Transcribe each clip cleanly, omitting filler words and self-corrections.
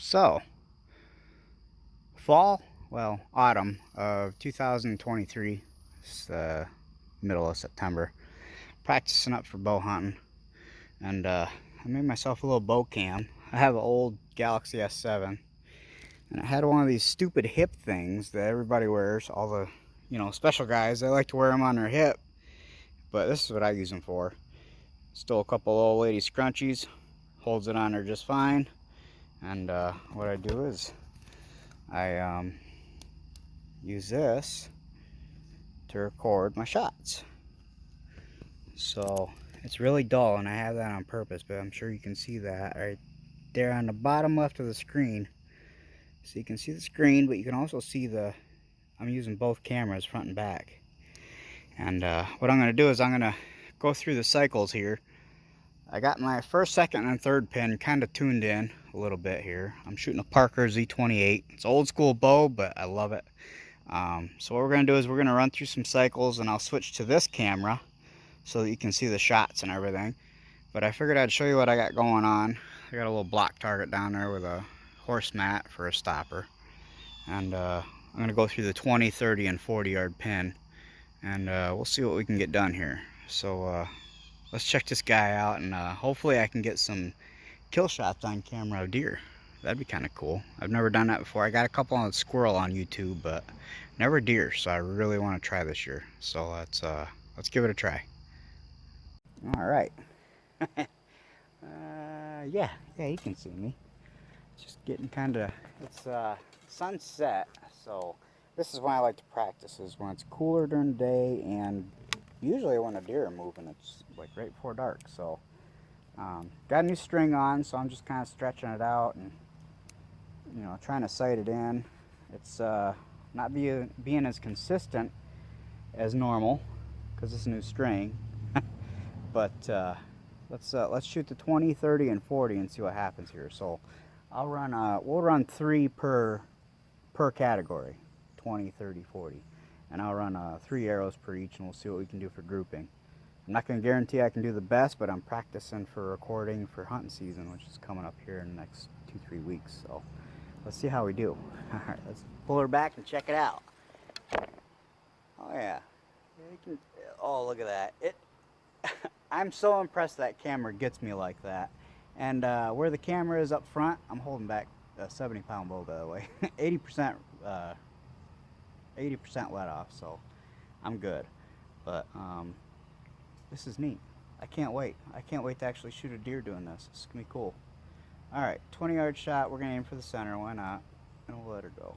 So, fall, well, autumn of 2023, it's the middle of September, practicing up for bow hunting, and I made myself a little bow cam. I have an old Galaxy S7, and it had one of these stupid hip things that everybody wears, all the, special guys, they like to wear them on their hip, but this is what I use them for. Stole a couple old lady scrunchies, holds it on there just fine, and what I do is I use this to record my shots. So it's really dull, and I have that on purpose, but I'm sure you can see that right there on the bottom left of the screen. So you can see the screen, but you can also see I'm using both cameras, front and back. And what I'm going to do is I'm going to go through the cycles here. I got my first, second, and third pin kind of tuned in a little bit here. I'm shooting a Parker Z28. It's an old school bow, but I love it. So what we're going to do is we're going to run through some cycles, and I'll switch to this camera so that you can see the shots and everything. But I figured I'd show you what I got going on. I got a little block target down there with a horse mat for a stopper. And I'm going to go through the 20, 30, and 40 yard pin. And we'll see what we can get done here. So let's check this guy out, and hopefully I can get some kill shots on camera of deer. That'd be kind of cool. I've never done that before. I got a couple on squirrel on YouTube, but never deer, so I really want to try this year. So let's give it a try. All right. Yeah, you can see me. It's just getting kind of, it's sunset, so this is when I like to practice, is when it's cooler during the day, and usually when the deer are moving, it's like right before dark. So got a new string on, so I'm just kind of stretching it out and trying to sight it in. It's not being as consistent as normal because it's a new string. But let's shoot the 20, 30, and 40 and see what happens here. So we'll run 3 per category, 20, 30, 40, and I'll run 3 arrows per each, and we'll see what we can do for grouping. I'm not going to guarantee I can do the best, but I'm practicing for recording for hunting season, which is coming up here in the next 2-3 weeks. So let's see how we do. All right, let's pull her back and check it out. Oh yeah, you can. Oh, look at that! I'm so impressed that camera gets me like that. And where the camera is up front, I'm holding back a 70-pound bow, by the way. 80% let off, so I'm good. But this is neat. I can't wait. I can't wait to actually shoot a deer doing this. It's gonna be cool. All right, 20-yard shot. We're gonna aim for the center. Why not? And we'll let her go.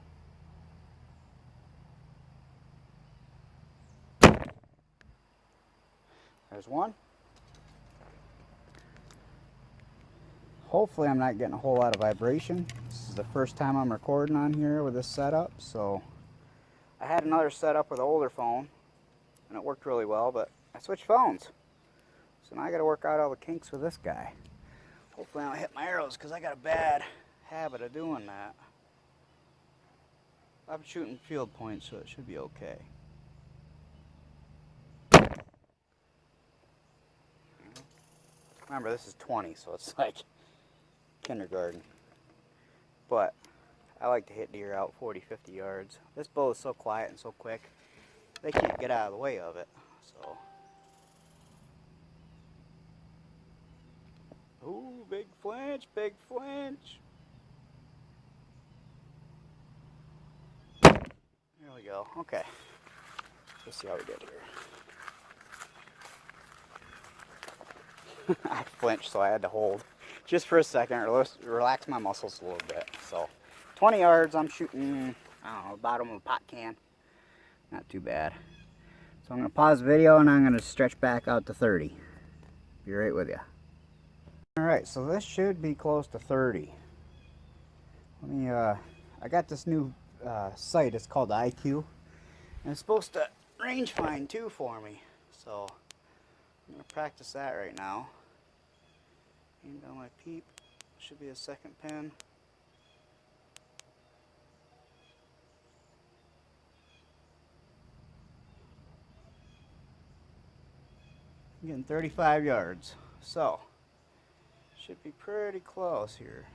There's one. Hopefully I'm not getting a whole lot of vibration. This is the first time I'm recording on here with this setup, so I had another setup with an older phone and it worked really well, but I switched phones. So now I gotta work out all the kinks with this guy. Hopefully I don't hit my arrows, because I got a bad habit of doing that. I'm shooting field points, so it should be okay. Remember, this is 20, so it's like kindergarten. But I like to hit deer out 40, 50 yards. This bow is so quiet and so quick, they can't get out of the way of it. So, ooh, big flinch, big flinch. There we go. Okay. Let's see how we did here. I flinched, so I had to hold just for a second, relax my muscles a little bit. So 20 yards, I'm shooting, I don't know, bottom of a pot can. Not too bad. So I'm going to pause the video, and I'm going to stretch back out to 30. Be right with you. Alright, so this should be close to 30. Let me, I got this new sight. It's called IQ. And it's supposed to range find too for me. So I'm going to practice that right now. Aim down my peep. Should be a second pin. I'm getting 35 yards. So should be pretty close here.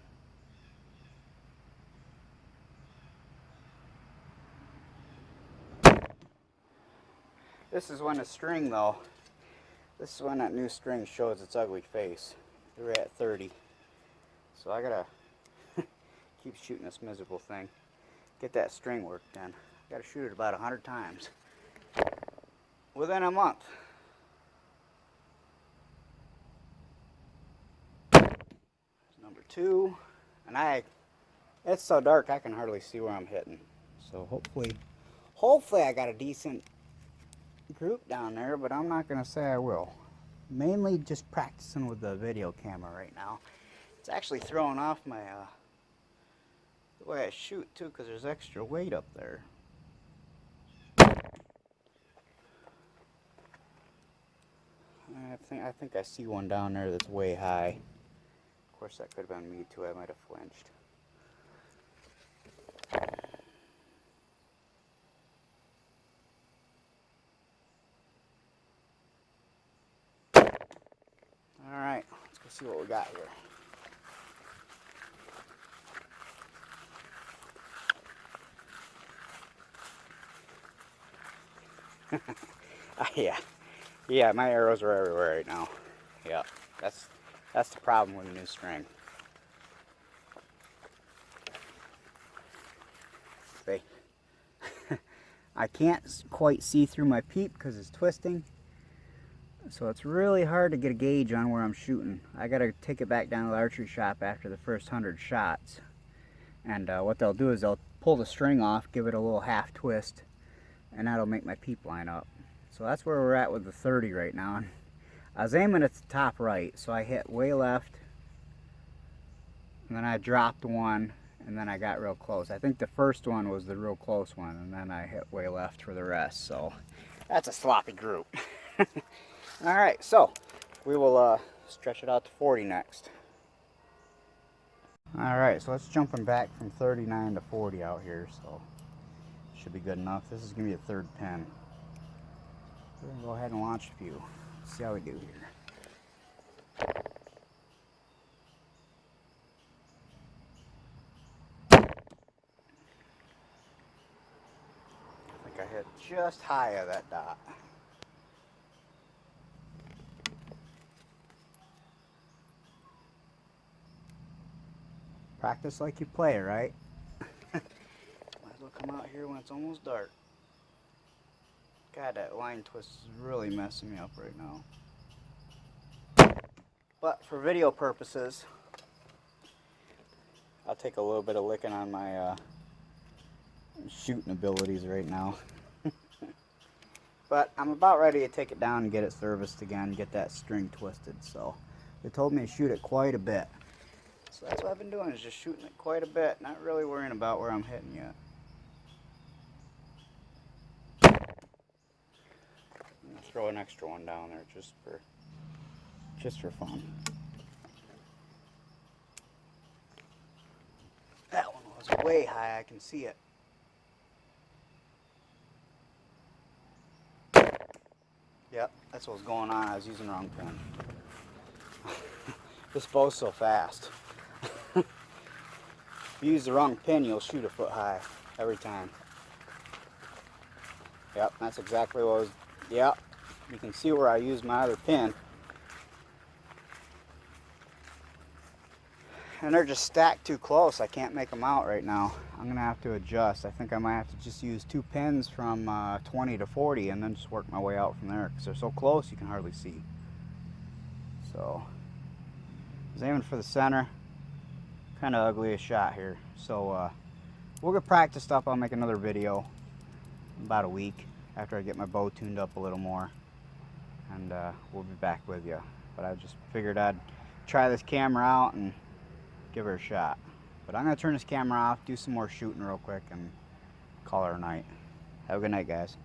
This is when the string, though, this is when that new string shows its ugly face. We're at 30. So I gotta keep shooting this miserable thing. Get that string worked in. Gotta shoot it about 100 times within a month. Number 2. And it's so dark I can hardly see where I'm hitting. So hopefully I got a decent group down there, but I'm not gonna say I will. Mainly just practicing with the video camera right now. It's actually throwing off my the way I shoot too, because there's extra weight up there. I think I see one down there that's way high. Of course, that could have been me too. I might have flinched. All right, let's go see what we got here. Yeah, my arrows are everywhere right now. Yeah, that's the problem with the new string. See, I can't quite see through my peep because it's twisting. So it's really hard to get a gauge on where I'm shooting. I gotta take it back down to the archery shop after the first 100 shots. And what they'll do is they'll pull the string off, give it a little half twist, and that'll make my peep line up. So that's where we're at with the 30 right now. I was aiming at the top right, so I hit way left, and then I dropped one, and then I got real close. I think the first one was the real close one, and then I hit way left for the rest. So that's a sloppy group. Alright, so we will stretch it out to 40 next. Alright, so let's jumping back from 39 to 40 out here, so should be good enough. This is going to be a third pin. We're going to go ahead and launch a few. See how we do here. I think I hit just high of that dot. Practice like you play, right? Might as well come out here when it's almost dark. God, that line twist is really messing me up right now. But for video purposes, I'll take a little bit of licking on my shooting abilities right now. But I'm about ready to take it down and get it serviced again, get that string twisted. So they told me to shoot it quite a bit. So that's what I've been doing, is just shooting it quite a bit, not really worrying about where I'm hitting yet. I'm gonna throw an extra one down there just for fun. That one was way high, I can see it. Yep, that's what was going on. I was using the wrong pin. This bow's so fast. If you use the wrong pin, you'll shoot a foot high every time. Yep, that's exactly what was. Yep, you can see where I used my other pin. And they're just stacked too close. I can't make them out right now. I'm gonna have to adjust. I think I might have to just use 2 pins from 20 to 40 and then just work my way out from there, because they're so close you can hardly see. So I was aiming for the center. Kind of ugly a shot here. So we'll get practiced up. I'll make another video in about a week after I get my bow tuned up a little more, and we'll be back with you. But I just figured I'd try this camera out and give her a shot. But I'm going to turn this camera off, do some more shooting real quick, and call her a night. Have a good night, guys.